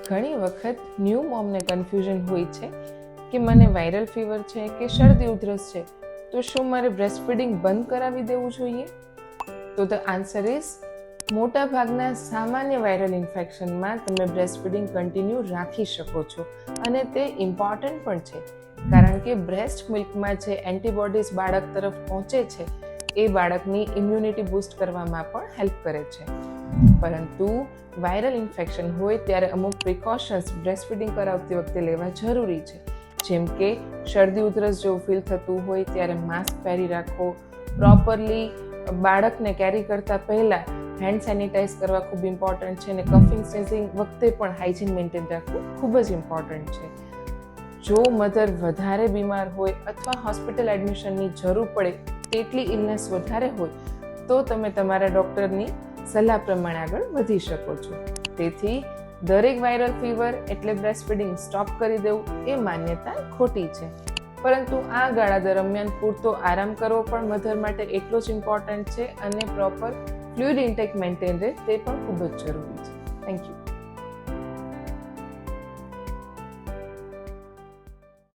ઘણી વખત new મોમને confusion હોય છે કે મને વાયરલ ફીવર છે કે શરદી ઉધરસ છે, તો શું મારે બ્રેસ્ટ ફીડિંગ બંધ કરાવી દેવું જોઈએ? તો ધ આન્સર ઇઝ મોટા ભાગના સામાન્ય વાયરલ ઇન્ફેક્શનમાં તમે બ્રેસ્ટ ફીડિંગ કન્ટિન્યુ રાખી શકો છો અને તે ઇમ્પોર્ટન્ટ પણ છે, કારણ કે બ્રેસ્ટ મિલ્કમાં જે એન્ટીબોડીઝ બાળક તરફ પહોંચે છે એ બાળકની ઇમ્યુનિટી બૂસ્ટ કરવામાં પણ હેલ્પ કરે છે. પરંતુ વાયરલ ઇન્ફેક્શન હોય ત્યારે અમુક પ્રિકોશન્સ બ્રેસ્ટ ફીડિંગ કરાવતી વખતે લેવા જરૂરી છે, જેમ કે શરદી ઉધરસ જેવું ફીલ થતું હોય ત્યારે માસ્ક પહેરી રાખો, પ્રોપરલી બાળકને કેરી કરતા પહેલાં હેન્ડ સેનિટાઈઝ કરવા ખૂબ ઇમ્પોર્ટન્ટ છે અને કફિંગ સ્નેઝિંગ વખતે પણ હાઇજીન મેન્ટેન રાખવું ખૂબ જ ઇમ્પોર્ટન્ટ છે. જો મધર વધારે બીમાર હોય અથવા હોસ્પિટલ એડમિશનની જરૂર પડે તેટલી ઇલનેસ વધારે હોય તો તમે તમારા ડૉક્ટરની સલાહ પ્રમાણે આગળ વધી શકો છો. તેથી દરેક વાયરલ ફીવર એટલે બ્રેસ્ટ ફીડિંગ સ્ટોપ કરી દેવું એ માન્યતા ખોટી છે. પરંતુ આ ગાળા દરમિયાન પૂરતો આરામ કરવો પણ મધર માટે એટલો જ ઇમ્પોર્ટન્ટ છે અને પ્રોપર ફ્લુઇડ ઇન્ટેક મેન્ટેન રહે તે પણ ખૂબ જ જરૂરી છે.